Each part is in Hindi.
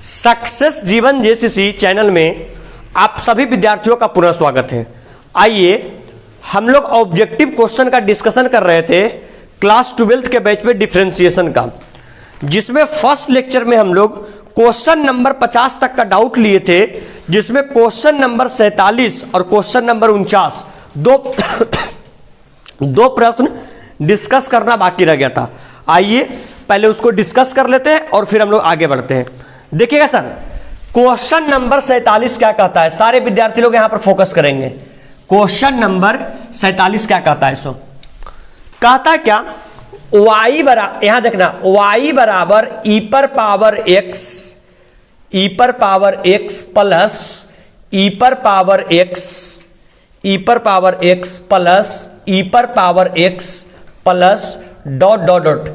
सक्सेस जीवन जेसीसी चैनल में आप सभी विद्यार्थियों का पुनः स्वागत है। आइए हम लोग ऑब्जेक्टिव क्वेश्चन का डिस्कशन कर रहे थे क्लास 12th के बैच में डिफरेंशिएशन का, जिसमें फर्स्ट लेक्चर में हम लोग क्वेश्चन नंबर 50 तक का डाउट लिए थे, जिसमें क्वेश्चन नंबर 47 और क्वेश्चन नंबर 49 दो प्रश्न डिस्कस करना बाकी रह गया था। आइए पहले उसको डिस्कस कर लेते हैं और फिर हम लोग आगे बढ़ते हैं। देखिएगा सर, क्वेश्चन नंबर 47 क्या कहता है, सारे विद्यार्थी लोग यहां पर फोकस करेंगे। क्वेश्चन नंबर 47 क्या कहता है? सो कहता है क्या, y बराबर, यहां देखना, y बराबर e पर पावर x प्लस e पर power x plus dot dot dot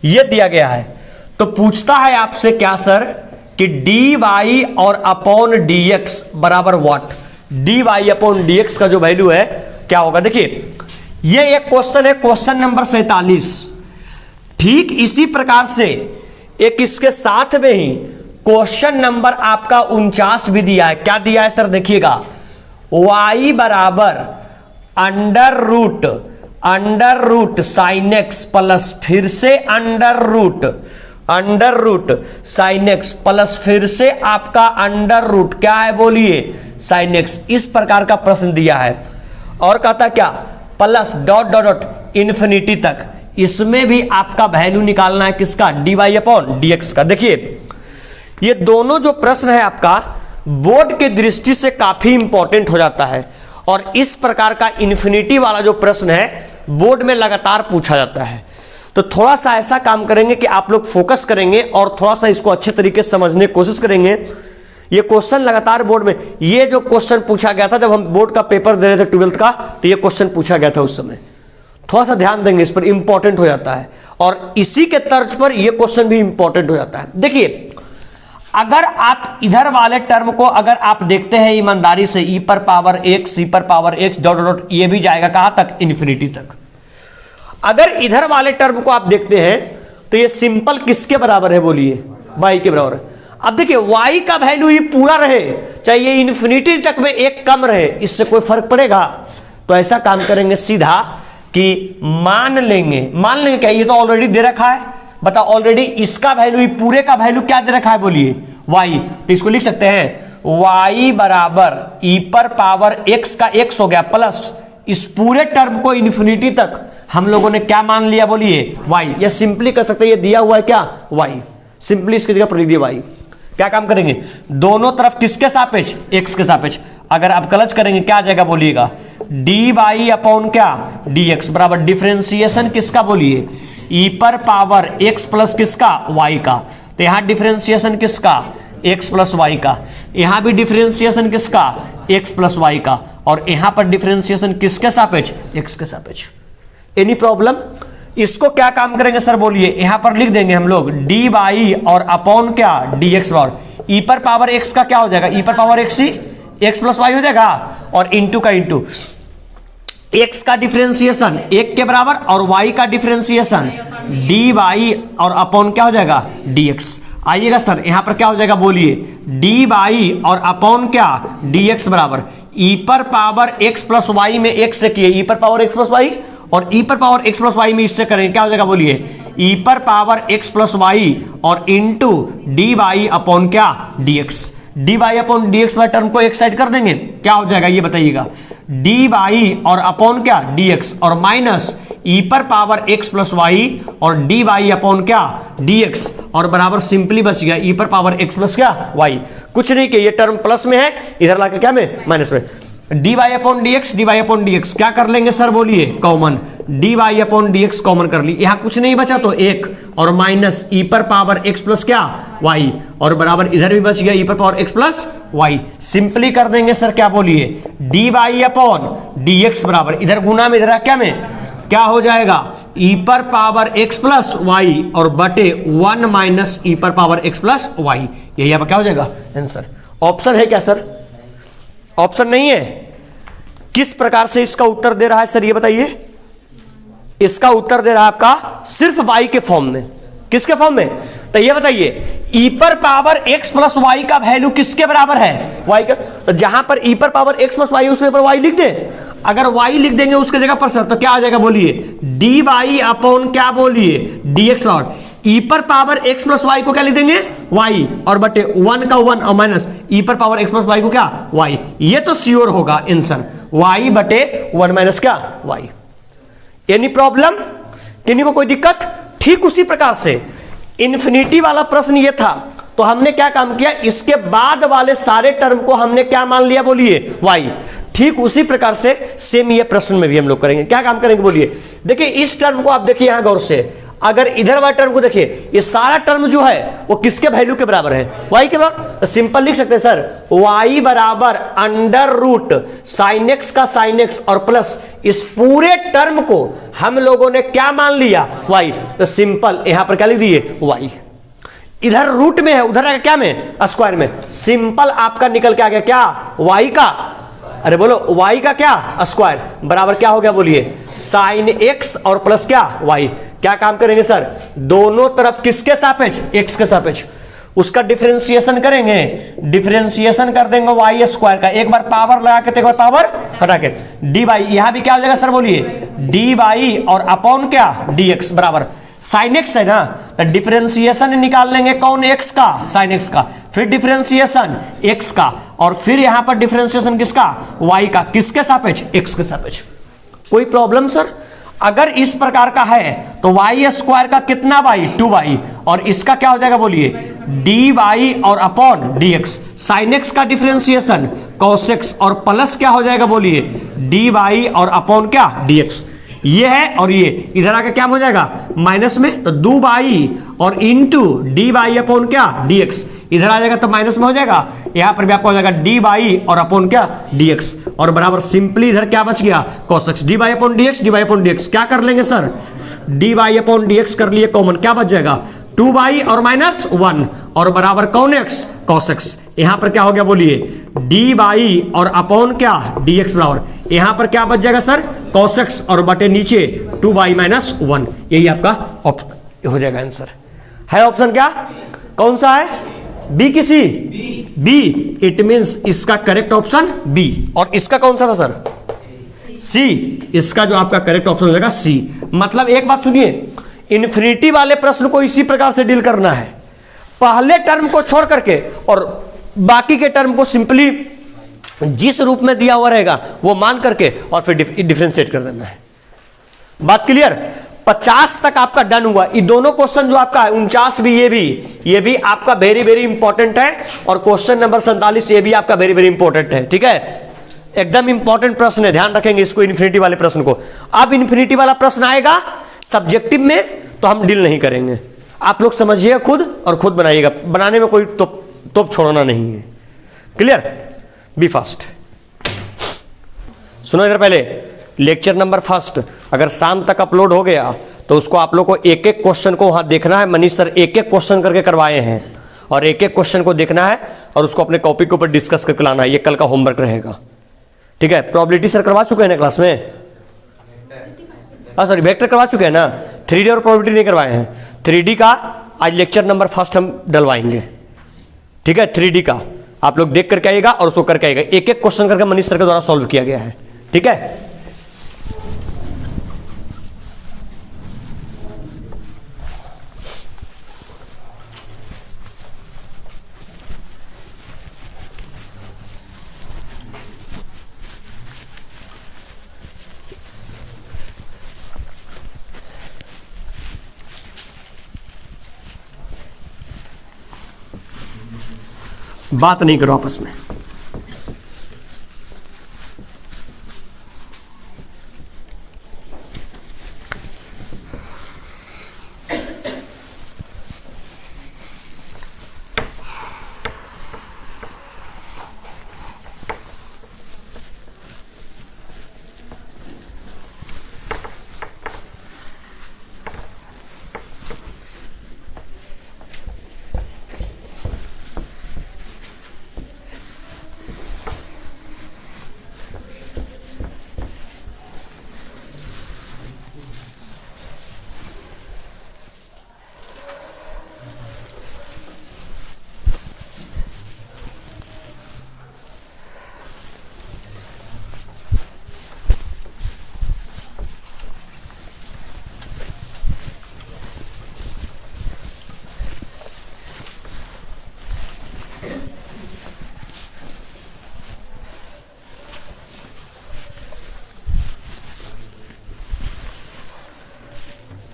ये दिया गया है। तो पूछता है आपसे क्या सर कि dy और अपॉन dx बराबर व्हाट, dy अपॉन dx का जो वैल्यू है क्या होगा। देखिए ये एक क्वेश्चन है, क्वेश्चन नंबर 47। ठीक इसी प्रकार से एक इसके साथ में ही क्वेश्चन नंबर आपका 49 भी दिया है। क्या दिया है सर, देखिएगा, y बराबर under root sine x plus फिर से under root sine x plus फिर से आपका अंडर रूट क्या है बोलिए, साइन एक्स। इस प्रकार का प्रश्न दिया है और कहता क्या, plus dot dot dot infinity तक। इसमें भी आपका वैल्यू निकालना है किसका, dy अपॉन dx का। देखिए ये दोनों जो प्रश्न है आपका बोर्ड के दृष्टि से काफी इंपॉर्टेंट हो जाता है, और इस प्रकार का इंफिनिटी वाला जो प्रश्न है बोर्ड में लगातार पूछा जाता है। तो थोड़ा सा ऐसा काम करेंगे कि आप लोग फोकस करेंगे और थोड़ा सा इसको अच्छे तरीके से समझने की कोशिश करेंगे। ये क्वेश्चन लगातार बोर्ड में, ये जो क्वेश्चन पूछा गया था जब हम बोर्ड का पेपर दे रहे थे 12th का, तो ये क्वेश्चन पूछा गया था उस समय। थोड़ा सा ध्यान देंगे इस पर, इंपॉर्टेंट हो जाता है, और इसी के तर्ज पर यह क्वेश्चन भी इंपॉर्टेंट हो जाता है। देखिए अगर आप इधर वाले टर्म को अगर आप देखते हैं ईमानदारी से, e पर पावर x डॉट डॉट ये भी जाएगा कहां तक, इन्फिनिटी तक। अगर इधर वाले टर्म को आप देखते हैं तो ये सिंपल किसके बराबर है बोलिए, y के बराबर है। अब देखिए y का वैल्यू ही पूरा रहे, चाहे ये इन्फिनिटी तक में एक कम रहे, इससे कोई फर्क पड़ेगा। तो ऐसा काम करेंगे सीधा कि मान लेंगे क्या, ये तो ऑलरेडी दे रखा है, बताओ ऑलरेडी इसका वैल्यू, पूरे का वैल्यू क्या दे रखा है बोलिए, y। तो इसको लिख सकते हैं y बराबर e पर पावर x का x हो गया प्लस इस पूरे टर्म को इन्फिनिटी तक हम लोगों ने क्या मान लिया बोलिए, y। या सिंपली कर सकते हैं, ये दिया हुआ है क्या, y, सिंपली इसकी जगह पर लिख दिया y। क्या काम करेंगे, दोनों तरफ किसके सापेक्ष, x के सापेक्ष। अगर आप कलच करेंगे क्या आ जाएगा बोलिएगा, dy अपॉन क्या, dx बराबर डिफरेंशिएशन किसका बोलिए, e पर पावर x प्लस किसका, y का। तो यहां डिफरेंशिएशन किसका, x प्लस y का, यहां भी डिफरेंशिएशन किसका, x प्लस y का, और यहां पर डिफरेंशिएशन किसके सापेक्ष, x के सापेक्ष। Any problem? इसको क्या काम करेंगे सर बोलिए, यहां पर लिख देंगे हम लोग dy और अपॉन क्या, dx बराबर e पर पावर x का क्या हो जाएगा, e पर पावर x ही x प्लस y हो जाएगा, और इंटू का इंटू x का डिफरेंशिएशन 1 के बराबर और y का डिफरेंशिएशन dy और अपॉन क्या हो जाएगा, dx। आइएगा सर यहां पर क्या हो जाएगा बोलिए, dy और अपॉन क्या, dx बराबर e पर पावर x प्लस y में x से किए, e पर पावर x प्लस y, और e पर पावर x प्लस y में इससे करेंगे क्या हो जाएगा बोलिए, e पर पावर x प्लस y और इंटू dy अपॉन क्या, dx। dy अपॉन dx वाले टर्म को एक साइड कर देंगे, क्या हो जाएगा ये बताइएगा, dy और अपॉन क्या, dx, और माइनस e पर पावर x प्लस y और dy अपॉन क्या, dx, और बराबर सिंपली बच गया e पर पावर x प्लस क्या, y। कुछ नहीं किया, ये टर्म प्लस में है, इधर लाके क्या में, माइनस में। dy अपॉन dx क्या कर लेंगे सर बोलिए, common, dy upon dx common कर ली, यहां कुछ नहीं बचा तो 1, और माइनस e पर पावर x प्लस क्या, y, और बराबर इधर भी बच गया e पर power x plus y। Simply कर देंगे सर क्या बोलिए, dy अपॉन dx बराबर इधर गुना में इधर क्या में क्या हो जाएगा, e पर पावर x प्लस y और बटे 1 माइनस e पर पावर x प्लस y। यही यहाँ पर क्या हो जाएगा आंसर। ऑप्शन है क्या सर, ऑप्शन नहीं है। किस प्रकार से इसका उत्तर दे रहा है सर ये बताइए, इसका उत्तर दे रहा है आपका सिर्फ y के फॉर्म में। किसके फॉर्म में, तो ये बताइए e पर पावर x प्लस वाई का वैल्यू किसके बराबर है? y का। तो जहां पर e पर पावर x प्लस वाई उसके पर y लिख दे। अगर y लिख देंगे उसके जगह पर सर तो क्या आ जाएगा बोलिए? डी वाई अपॉन क्या बोलिए? dx not. e पर पावर x प्लस वाई को क्या लिख देंगे? y और बटे 1 का 1 और माइनस e पर पावर x प्लस वाई को क्या? y। ये तो श्योर होगा आंसर y बटे 1 माइनस क्या? y। Any problem? किन्हीं को कोई दिक्कत? ठीक उसी प्रकार से इन्फिनिटी वाला प्रश्न ये था, तो हमने क्या काम किया, इसके बाद वाले सारे टर्म को हमने क्या मान लिया बोलिए? y। ठीक उसी प्रकार से सेम ये प्रश्न में भी हम लोग करेंगे। क्या काम करेंगे बोलिए? देखिए इस टर्म को आप देखिए यहां गौर से, अगर इधर वाले टर्म को देखिए, ये सारा टर्म जो है वो किसके वैल्यू के बराबर है? y के बराबर। तो सिंपल लिख सकते हैं सर y बराबर अंडर रूट साइन एक्स का साइन एक्स और प्लस इस पूरे टर्म को हम लोगों ने क्या मान लिया? y। तो सिंपल यहां पर क्या लिख दिए? y। इधर रूट में है, उधर आगे क्या में? स्क्वायर में। सिंपल आपका निकल के आ गया क्या? y का, अरे बोलो y का क्या? स्क्वायर बराबर क्या हो गया बोलिए? साइन x और प्लस क्या? y। क्या काम करेंगे सर? दोनों तरफ किसके सापेक्ष? x के सापेक्ष। उसका डिफरेंशिएशन करेंगे, डिफरेंशिएशन कर देंगे y स्क्वायर का, एक बार पावर लगा के एक बार पावर हटा के डी बाई। यहां भी क्या हो जाएगा सर बोलिए? डी बाई और अपॉन क्या? dx बराबर साइन एक्स है ना, तो डिफरेंशिएशन निकाल लेंगे कौन? x का, साइन x का, फिर डिफरेंशिएशन x का, और फिर यहां पर डिफरेंशिएशन किसका? y का। किसके सापेक्ष? x के सापेक्ष। कोई प्रॉब्लम सर? अगर इस प्रकार का है तो y स्क्वायर का कितना y? 2y, और इसका क्या हो जाएगा बोलिए? डी वाई और अपॉन dx। साइन x का डिफरेंशिएशन cos x और प्लस क्या हो जाएगा बोलिए? डी वाई और अपॉन क्या? dx। ये है और ये इधर आके क्या हो जाएगा? माइनस में, तो 2y और इंटू डी वाई अपॉन क्या? dx। इधर आ जाएगा तो माइनस में हो जाएगा, यहां पर भी आपको हो जाएगा डी वाई और अपॉन क्या? dx, और बराबर सिंपली इधर क्या बच गया? cos x। D y upon dx, d y upon dx क्या कर लेंगे sir? D y upon dx कर लिए कॉमन, क्या बच जाएगा? 2y और माइनस 1 और बराबर कौन x? cos x। यहां पर क्या हो गया बोलिए? डी वाई और अपॉन क्या? dx बराबर, यहां पर क्या बच जाएगा सर? cos x और बटे नीचे 2y माइनस 1। यही आपका हो जाएगा आंसर। है ऑप्शन क्या कौन सा है? बी की सी? बी। इट मींस इसका करेक्ट ऑप्शन बी। और इसका कौन सा था सर? सी। इसका जो आपका करेक्ट ऑप्शन हो जाएगा सी। मतलब एक बात सुनिए, इन्फिनिटी वाले प्रश्न को इसी प्रकार से डील करना है, पहले टर्म को छोड़ करके और बाकी के टर्म को सिंपली जिस रूप में दिया हुआ रहेगा वो मान करके और फिर डिफरेंशिएट कर देना है। बात क्लियर? 50 तक आपका डन हुआ। ये दोनों क्वेश्चन जो आपका है 49 भी, ये भी आपका वेरी वेरी इंपॉर्टेंट है, और क्वेश्चन नंबर 47 ये भी आपका वेरी वेरी इंपॉर्टेंट है। ठीक है, एकदम इंपॉर्टेंट प्रश्न है, ध्यान रखेंगे इसको, इन्फिनिटी वाले प्रश्न को। अब इन्फिनिटी वाला प्रश्न आएगा सब्जेक्टिव में तो हम डील नहीं करेंगे, आप लोग समझिएगा खुद और खुद बनाइएगा, बनाने में कोई तोप छोड़ना नहीं है। क्लियर? Be fast. सुनो इधर, पहले लेक्चर नंबर फर्स्ट अगर शाम तक अपलोड हो गया तो उसको आप लोग को एक एक क्वेश्चन को वहां देखना है। मनीष सर एक एक क्वेश्चन करके करवाए हैं, और एक एक क्वेश्चन को देखना है और उसको अपने कॉपी के ऊपर डिस्कस करके लाना है। ये कल का होमवर्क रहेगा। ठीक है? प्रोबेबिलिटी सर करवा चुके हैं ना क्लास में? हाँ सॉरी, वेक्टर करवा चुके हैं ना, 3D और प्रोबेबिलिटी नहीं करवाए हैं। 3D का आज लेक्चर नंबर फर्स्ट हम डलवाएंगे। ठीक है? 3D का आप लोग देख करके आइएगा और उसको करके आइएगा। एक एक क्वेश्चन करके मनीष सर के द्वारा सॉल्व किया गया है। ठीक है? बात नहीं करो आपस में।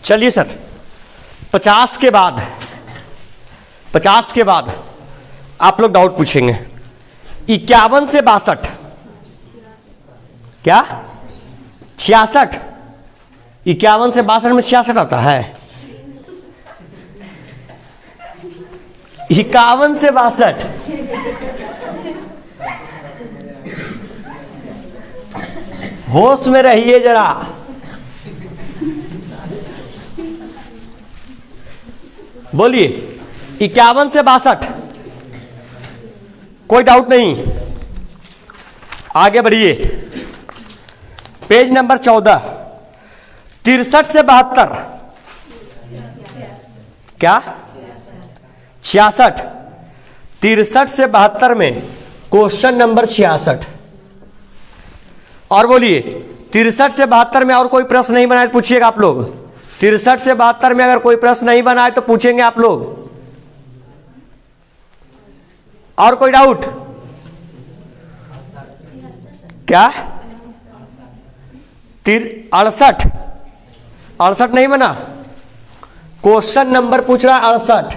चलिए सर, 50 के बाद आप लोग डाउट पूछेंगे। 51 से 62 क्या 66? 51 से 62 में 66 आता है? 51 से 62 होश में रहिए जरा। बोलिए 51 से 62, कोई डाउट नहीं? आगे बढ़िए, पेज नंबर 14, 63 से 72 क्या 66? 63 से 72 में क्वेश्चन नंबर 66। और बोलिए 63 से 72 में और कोई प्रश्न नहीं बनाए तो पूछिएगा आप लोग। 63 से 72 में अगर कोई प्रश्न नहीं बनाए तो पूछेंगे आप लोग। और कोई डाउट? क्या 68? 68 नहीं बना? क्वेश्चन नंबर पूछ रहा है 68।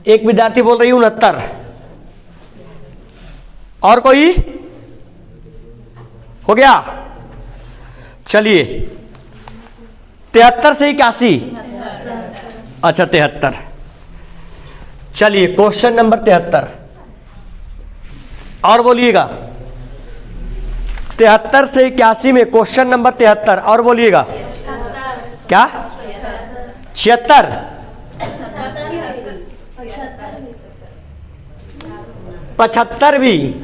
एक विद्यार्थी बोल रही 69। और कोई? हो गया? चलिए 73 से 81। अच्छा 73। चलिए क्वेश्चन नंबर 73 और बोलिएगा। 73 से 81 में क्वेश्चन नंबर 73 और बोलिएगा। क्या 76? 75 भी,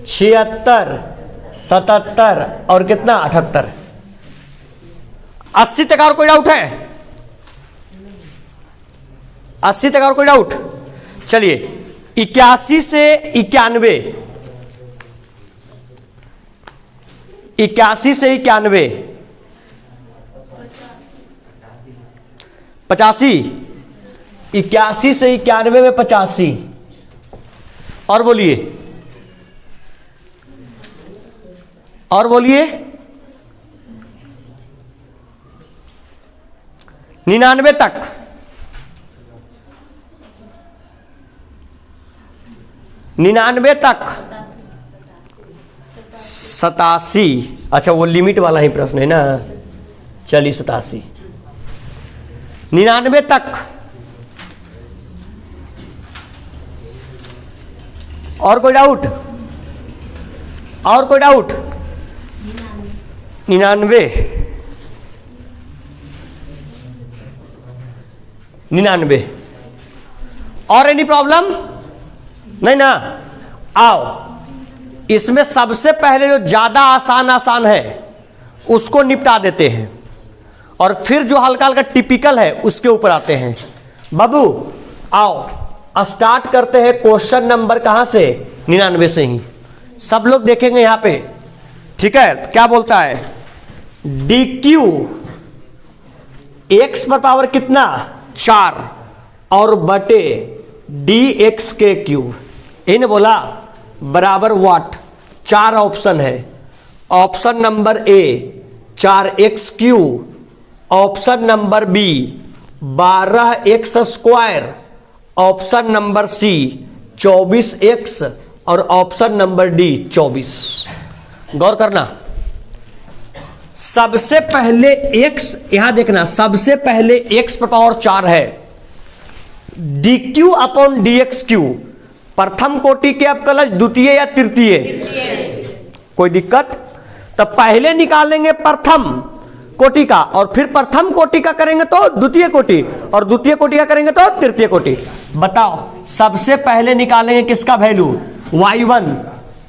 76, 77 और कितना 78। 80 तक और कोई डाउट है? 80 तक और कोई डाउट? चलिए 81 से 91, 81 से 91, 85, 81 से 91 में 85। और बोलिए, और बोलिए 99 तक। निन्यानवे तक 87। अच्छा वो लिमिट वाला ही प्रश्न है ना। चलिए 87, 99 तक। और कोई डाउट? और कोई डाउट? 99, 99 और एनी प्रॉब्लम नहीं ना? आओ, इसमें सबसे पहले जो ज्यादा आसान है उसको निपटा देते हैं और फिर जो हल्का हल्का टिपिकल है उसके ऊपर आते हैं। बाबू आओ स्टार्ट करते हैं। क्वेश्चन नंबर कहां से? 99 से ही। सब लोग देखेंगे यहां पे, ठीक है? क्या बोलता है? डी क्यू एक्स पर पावर कितना 4 और बटे डी एक्स के क्यूब, इन बोला बराबर वाट। 4 ऑप्शन है। Option number A 4x cube, option number B 12x square, option number C 24x और ऑप्शन नंबर डी 24। गौर करना, सबसे पहले x, यहां देखना, सबसे पहले x पर पावर 4 है। D Q upon d x Q प्रथम कोटि के अवकलज, द्वितीय या तृतीय? कोई दिक्कत? तो पहले निकालेंगे प्रथम कोटि का और फिर प्रथम कोटि का करेंगे तो द्वितीय कोटि और द्वितीय कोटि का करेंगे तो तृतीय कोटि। बताओ सबसे पहले निकालेंगे किसका वैल्यू? y1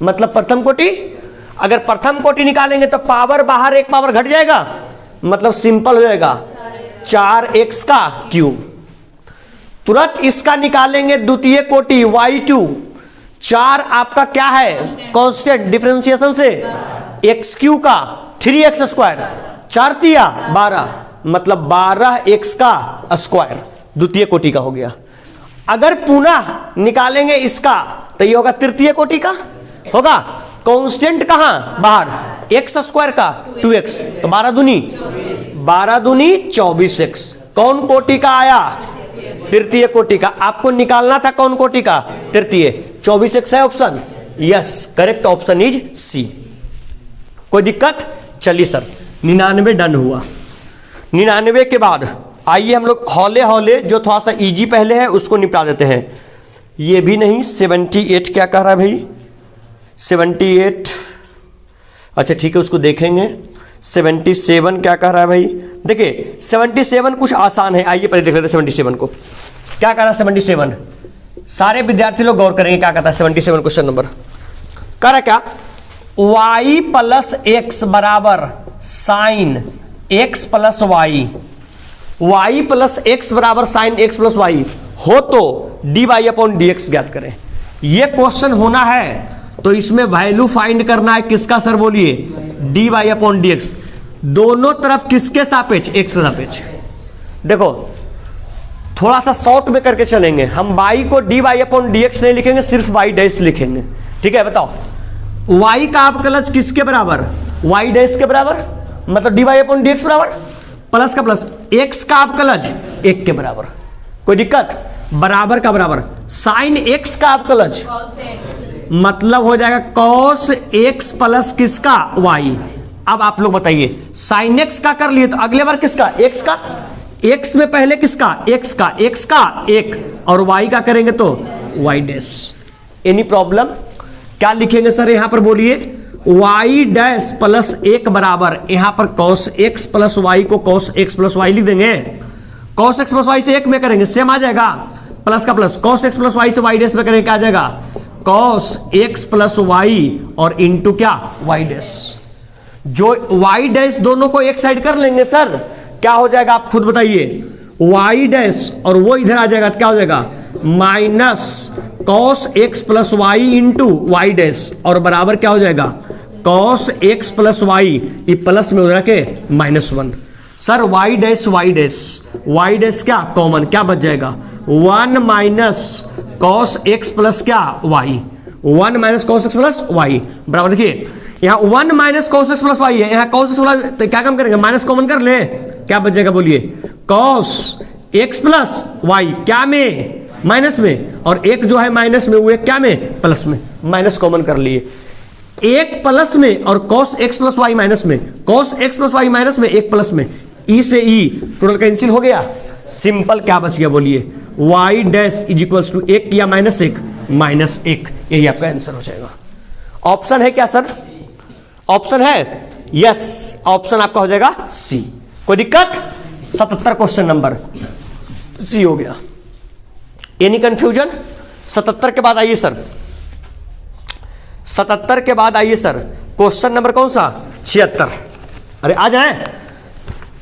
मतलब प्रथम कोटि। अगर प्रथम कोटि निकालेंगे तो पावर बाहर एक पावर घट जाएगा, मतलब सिंपल हो जाएगा 4x का क्यूब। तुरंत इसका निकालेंगे द्वितीय कोटि y2। 4 आपका क्या है? कांस्टेंट डिफरेंशिएशन से एक्स क्यू का 3x स्क्वायर, 4 तिया 12 मतलब 12x का स्क्वायर द्वितीय कोटि का हो गया। अगर पुनः निकालेंगे इसका तो ये होगा तृतीय कोटि का होगा। कांस्टेंट कहां? बाहर एक्स स्क्वायर का 2x, तो 12 दूनी 24x। कौन कोटि का आया? तृतीय कोटि का। आपको निकालना था कौन कोटि का? तृतीय। 24x है option, yes correct option is C. कोई दिक्कत? चलिए सर 99 डन हुआ। 99 के बाद आइए हम लोग हौले हौले जो थोड़ा सा इजी पहले है उसको निपटा देते हैं। ये भी नहीं, 78 क्या कह रहा है भाई? 78, अच्छा ठीक है उसको देखेंगे। 77 क्या कह रहा है भाई? देखिए 77 कुछ आसान है, आइए पहले देख लेते हैं 77 को क्या कह रहा है। 77 सारे विद्यार्थी लोग गौर करेंगे क्या कहता है 77 क्वेश्चन नंबर। कह रहा क्या? y प्लस एक्स बराबर sine x plus y, y plus x बराबर साइन एक्स प्लस वाई हो तो dy अपॉन डी एक्स ज्ञात करें। ये क्वेश्चन होना है तो इसमें वैल्यू फाइंड करना है किसका सर बोलिए? dy upon d x. दोनों तरफ किसके सापेक्ष? एक्स के सापेक्ष। देखो थोड़ा सा शॉर्ट में करके चलेंगे हम, y को dy अपॉन डी एक्स नहीं लिखेंगे, सिर्फ y डैश लिखेंगे। ठीक है बताओ y का अवकलज किसके बराबर? y डैश के बराबर, मतलब dy अपॉन डी एक्स बराबर प्लस का प्लस x का अवकलज 1 के बराबर। कोई दिक्कत? बराबर का बराबर साइन x का अवकलज मतलब हो जाएगा cos x प्लस किसका? y। अब आप लोग बताइए साइन x का कर लिए तो अगले बार किसका? x का। x में पहले किसका? x का, x का 1 और y का करेंगे तो y डैश। Any problem? क्या लिखेंगे सर यहां पर बोलिए? y डैश प्लस 1 बराबर यहां पर cos x प्लस y को cos x प्लस y लिख देंगे। cos x प्लस y से 1 में करेंगे सेम आ जाएगा, प्लस का plus cos x plus y से y डैश में करेंगे क्या आ जाएगा? cos x प्लस y और इंटू क्या? y dash. जो y डैश दोनों को एक साइड कर लेंगे सर, क्या हो जाएगा आप खुद बताइए? y डैश और वो इधर आ जाएगा तो क्या हो जाएगा? Minus cos x plus y into y dash और बराबर क्या हो जाएगा? cos x प्लस वाई, ये प्लस में हो जाके -1। सर y डैश क्या कॉमन, क्या बच जाएगा? 1 माइनस cos x प्लस क्या y, 1 minus cos x plus y बराबर। देखिए यहाँ 1 minus cos x plus y है, यहाँ cos x प्लस, तो क्या काम करेंगे? माइनस कॉमन कर ले, क्या बच जाएगा बोलिए? cos x प्लस y क्या में? माइनस में, और एक जो है माइनस में वो एक क्या में? प्लस में। माइनस कॉमन कर लिए, एक प्लस में और cos x plus y minus में, cos x plus y minus में, एक प्लस में, ई से ई टोटल कैंसिल हो गया। सिंपल क्या बच गया बोलिए? y dash is equals to 1 या -1? -1। यही आपका आंसर हो जाएगा। ऑप्शन है क्या सर? ऑप्शन है, यस ऑप्शन आपका हो जाएगा सी। कोई दिक्कत? 77 क्वेश्चन नंबर सी हो गया। Any confusion? 77 के बाद आइए सर, 77 के बाद आइए सर क्वेश्चन नंबर कौन सा? 76। अरे आ जाए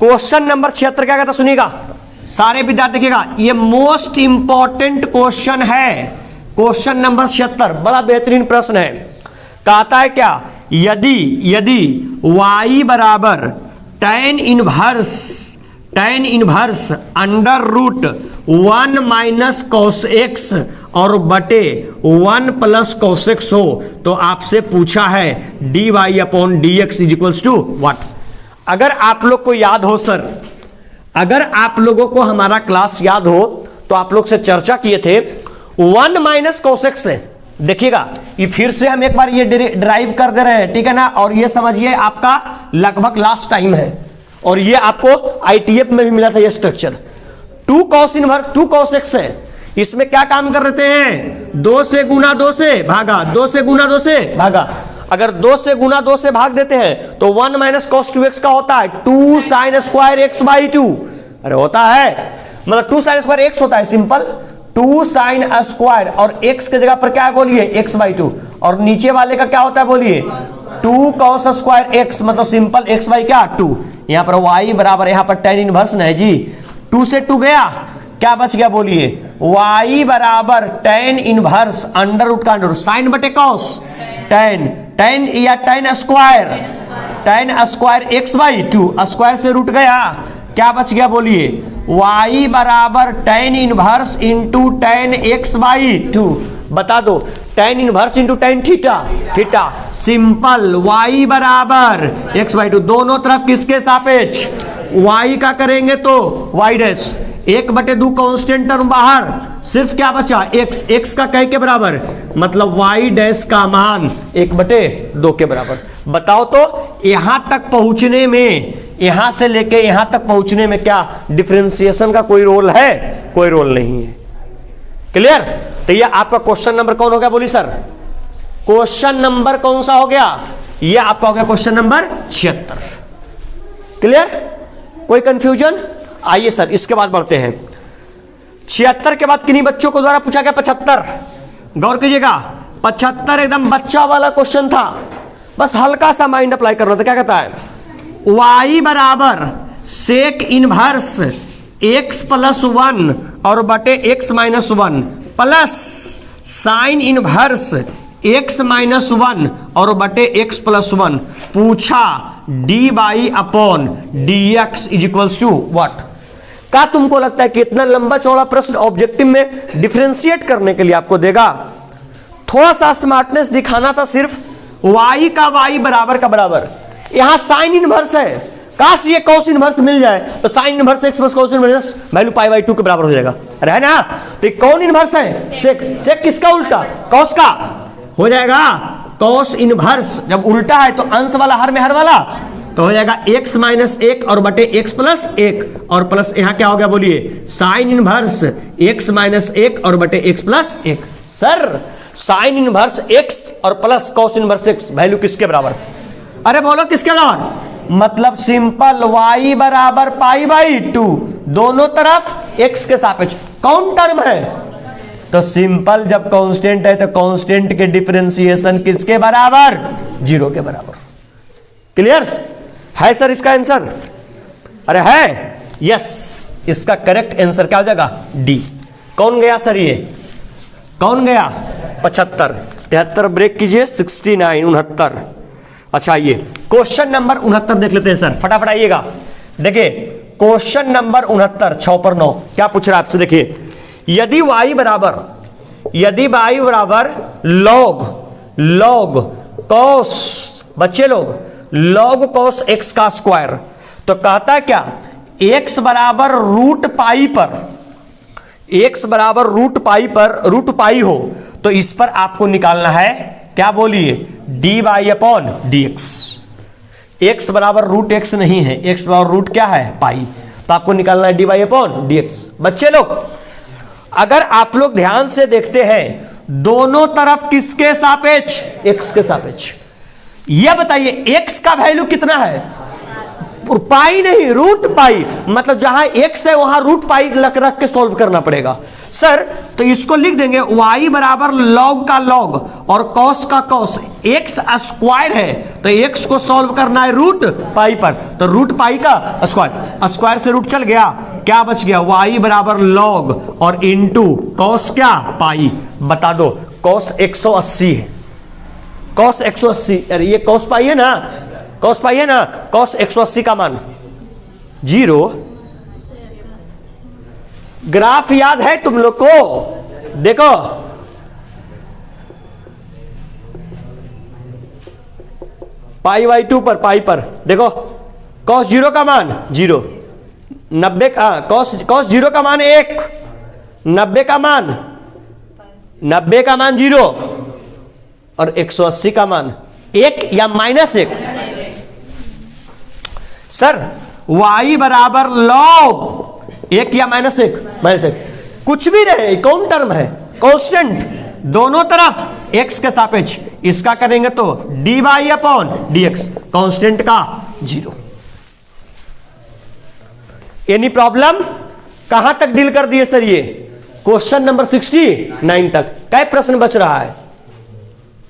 क्वेश्चन नंबर 76 क्या कहता सुनिएगा सारे विद्यार्थी, देखिएगा ये मोस्ट इंपॉर्टेंट क्वेश्चन है। क्वेश्चन नंबर 76 बड़ा बेहतरीन प्रश्न है। कहता है क्या? यदि y बराबर tan inverse under root 1 minus cos x और बटे 1 प्लस cos x हो तो आपसे पूछा है dy upon d x is equals to what. अगर आप लोग को याद हो सर, अगर आप लोगों को हमारा क्लास याद हो तो आप लोग से चर्चा किए थे 1 माइनस cos x से। देखिएगा ये फिर से हम एक बार ये ड्राइव कर दे रहे हैं, ठीक है ना। और ये समझिए आपका लगभग लास्ट टाइम है और ये आपको आईटीएफ में भी मिला था ये structure. 2 cos inverse 2 cos x है, इसमें क्या काम कर रहे हैं? 2 से गुना 2 से भागा, 2 से गुना 2 से भागा। अगर 2 से गुना 2 से भाग देते हैं तो 1 माइनस cos 2x का होता है 2 sin स्क्वायर x बाई 2। अरे होता है, मतलब 2 sin स्क्वायर x होता है सिंपल 2 sin स्क्वायर और x के जगह पर क्या है बोलिए? x by 2। और नीचे वाले का क्या होता है बोलिए? 2 cos स्क्वायर x, मतलब सिंपल x बाई क्या? 2। यहां पर y बराबर, यहां पर tan इनवर्स है जी, 2 से 2 गया, क्या बच गया बोलिए? y बराबर tan इनवर्स अंडर रूट का अंडर रूट साइन बटे cos, tan या tan square x by 2, square से रूट गया, क्या बच गया बोलिए? y बराबर tan inverse into tan x by 2 बता दो tan inverse into tan theta, theta simple y बराबर x/2, दोनों तरफ किसके सापेक्ष, y का करेंगे तो y डैश, 1/2 कांस्टेंट टर्म बाहर, सिर्फ क्या बचा x, x का कई के बराबर, मतलब y डैश का मान 1/2 के बराबर। बताओ तो यहां तक पहुंचने में, यहां से लेके यहां तक पहुंचने में क्या डिफरेंशिएशन का कोई रोल है? कोई रोल नहीं है। क्लियर? तो ये आपका क्वेश्चन नंबर कौन हो गया, बोली सर? क्वेश्चन नंबर कौन सा हो गया? ये आपका हो गया क्वेश्चन नंबर 76। क्लियर? कोई कंफ्यूजन? आइए सर इसके बाद बढ़ते हैं। 76 के बाद किन्हीं बच्चों को द्वारा पूछा गया 75। गौर कीजिएगा, 75 एकदम बच्चा वाला क्वेश्चन था, बस हल्का सा माइंड अप्लाई करना था। क्या कहता है? y बराबर सेक इनवर्स x प्लस 1 और बटे x minus 1 plus sine inverse x minus 1 और बटे x प्लस 1। पूछा dy upon dx is equals to what? क्या तुमको लगता है कि इतना लंबा चौड़ा प्रश्न ऑब्जेक्टिव में डिफरेंशिएट करने के लिए आपको देगा? थोड़ा सा स्मार्टनेस दिखाना था सिर्फ। y का y बराबर का बराबर, यहां साइन इनवर्स है, काश ये कॉस इनवर्स मिल जाए तो sine inverse x plus cos inverse value π/2 के बराबर हो जाएगा। अरे है ना? तो कौन इनवर्स है? सेक। सेक किसका उल्टा? कॉस का हो जाएगा कॉस इनवर्स। जब उल्टा है तो अंश वाला हर में हर वाला, तो हो जाएगा x माइनस 1 और बटे x प्लस 1 और प्लस यहां क्या हो गया बोलिए? साइन इनवर्स x माइनस 1 और बटे x plus 1। Sir sign inverse x और plus cos inverse x value किसके बराबर? अरे बोलो किसके बराबर? मतलब सिंपल y बराबर π/2, दोनों तरफ x के सापेक्ष। कौन टर्म है? तो सिंपल जब कांस्टेंट है तो कांस्टेंट के डिफरेंशिएशन किसके बराबर? 0 के बराबर। क्लियर है सर इसका आंसर? अरे है? यस, इसका करेक्ट आंसर क्या हो जाएगा? डी। कौन गया सर? ये कौन गया? 75। 73 ब्रेक कीजिए, 69 69। अच्छा ये क्वेश्चन नंबर 69 देख लेते हैं सर, फटाफट आइएगा। देखिए क्वेश्चन नंबर 69 6 पर 9 क्या पूछ रहा है आपसे? देखिए यदि y बराबर log cos, बच्चे लोग log cos x का स्क्वायर, तो कहता है क्या x बराबर रूट पाई पर, x बराबर रूट पाई हो तो इस पर आपको निकालना है क्या बोलिए? dy upon dx। x बराबर रूट x नहीं है, x बराबर रूट क्या है? पाई, तो आपको निकालना है dy अपॉन dx। बच्चे लोग अगर आप लोग ध्यान से देखते हैं दोनों तरफ किसके सापेक्ष? x के सापेक्ष। यह बताइए x का वैल्यू कितना है? पाई नहीं, रूट पाई, मतलब जहां x है वहां रूट पाई रख के सॉल्व करना पड़ेगा। सर तो इसको लिख देंगे y बराबर log का log और cos का cos, x स्क्वायर है तो x को सॉल्व करना है रूट पाई पर, तो रूट पाई का स्क्वायर, स्क्वायर से रूट चल गया, क्या बच गया? y बराबर log और इनटू cos क्या? पाई। बता दो cos 180 है, cos 180, अरे ये cos पाई है ना, cos पाई है ना, cos 180 का मान 0। ग्राफ याद है तुम लोग को? देखो π/2 पर, पाई पर देखो cos 0 का मान 0, 90 का cos 0 का मान 1, 90 का मान 0 और 180 का मान 1 या -1। सर y बराबर log 1 या -1 कुछ भी रहे, कौन टर्म है? कांस्टेंट, दोनों तरफ x के सापेक्ष, इसका करेंगे तो dy अपॉन dx, कांस्टेंट का 0। Any problem? कहां तक डील कर दिए सर? ये क्वेश्चन नंबर 69 तक। क्या प्रश्न बच रहा है?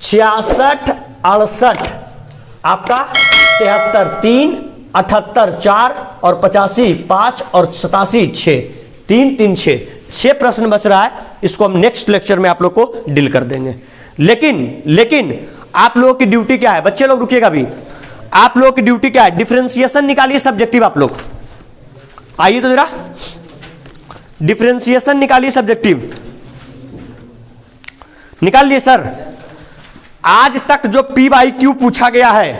66 68 आपका 73 3 78 4 और 85 5 और 87 6 3 3 6 प्रश्न बच रहा है। इसको हम नेक्स्ट लेक्चर में आप लोग को डील कर देंगे। लेकिन आप लोगों की ड्यूटी क्या है? बच्चे लोग रुकिएगा अभी, आप लोगों की ड्यूटी क्या है? डिफरेंशिएशन निकालिए सब्जेक्टिव। आप लोग आइए तो जरा डिफरेंशिएशन निकालिए सब्जेक्टिव। निकाल लिए सर। आज तक जो पी बाई क्यू पूछा गया है,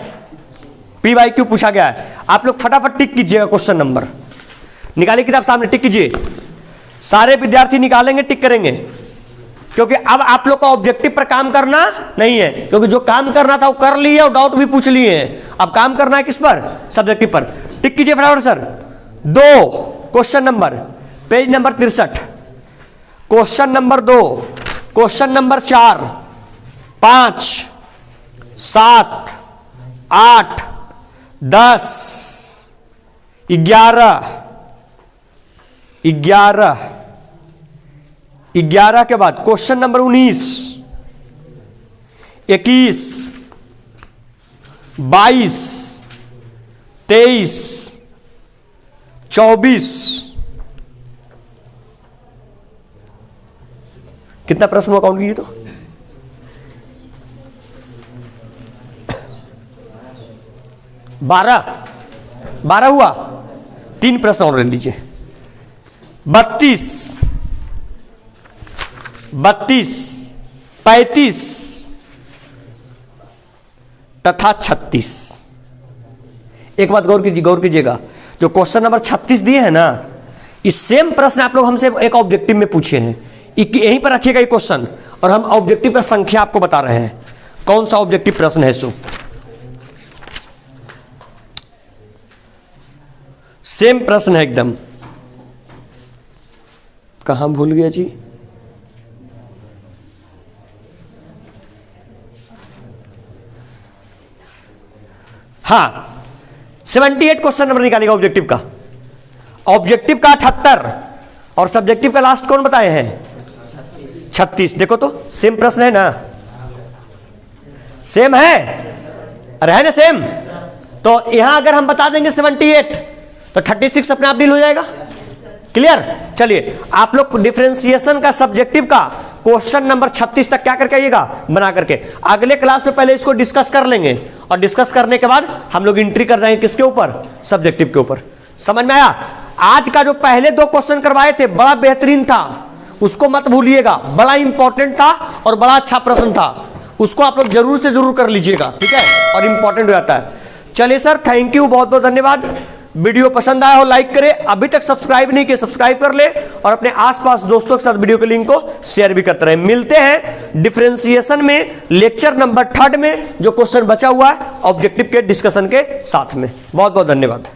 पी बाई क्यू पूछा गया है, आप लोग फटाफट टिक कीजिएगा। क्वेश्चन नंबर निकालिए, किताब सामने टिक कीजिए। सारे विद्यार्थी निकालेंगे, टिक करेंगे, क्योंकि अब आप लोग का ऑब्जेक्टिव पर काम करना नहीं है, क्योंकि जो काम करना था वो कर लिए और डाउट भी पूछ लिए हैं। अब काम करना है किस पर? सब्जेक्टिव पर। टिक कीजिए फटाफट sir. 2 question number, page number 63, question number 2, question number 4, 5, 7, 8, 10, 11, 11 के बाद क्वेश्चन नंबर 19, 21, 22, 23, 24, कितना प्रश्न हुआ काउंट कीजिए तो? 12 हुआ। 3 प्रश्न और ले लीजिए। 32, 35 तथा 36। एक बात गौर कीजिएगा, जो क्वेश्चन नंबर 36 दिए हैं ना, इस सेम प्रश्न आप लोग हमसे एक ऑब्जेक्टिव में पूछे हैं। यहीं पर रखिएगा ये क्वेश्चन, और हम ऑब्जेक्टिव पर संख्या आपको बता रहे हैं कौन सा ऑब्जेक्टिव प्रश्न है। सो सेम प्रश्न है एकदम। कहां भूल गया जी? हाँ, 78 क्वेश्चन नंबर निकालेगा ऑब्जेक्टिव का। ऑब्जेक्टिव का 78 और सब्जेक्टिव का लास्ट कौन बताए हैं? 36। देखो तो सेम प्रश्न है ना, सेम है, अरे है ना सेम। तो यहां अगर हम बता देंगे 78 तो 36 अपने आप डील हो जाएगा। क्लियर? चलिए आप लोग डिफरेंशिएशन का सब्जेक्टिव का क्वेश्चन नंबर 36 तक क्या करके आइएगा, बना करके। अगले क्लास में पहले इसको डिस्कस कर लेंगे, और डिस्कस करने के बाद हम लोग एंट्री कर जाएंगे किसके ऊपर? सब्जेक्टिव के ऊपर। समझ में आया? आज का जो पहले 2 क्वेश्चन करवाए थे बड़ा बेहतरीन था, उसको मत भूलिएगा, बड़ा इंपॉर्टेंट था और बड़ा अच्छा प्रश्न था, उसको आप लोग जरूर से जरूर कर लीजिएगा, ठीक है, और इंपॉर्टेंट हो जाता है। चलिए सर, थैंक यू, बहुत बहुत धन्यवाद। वीडियो पसंद आया हो लाइक करें, अभी तक सब्सक्राइब नहीं किए सब्सक्राइब कर ले, और अपने आसपास दोस्तों के साथ वीडियो के लिंक को शेयर भी करते रहे। मिलते हैं डिफरेंशिएशन में लेक्चर नंबर 3 में, जो क्वेश्चन बचा हुआ है ऑब्जेक्टिव के डिस्कशन के साथ में। बहुत बहुत धन्यवाद।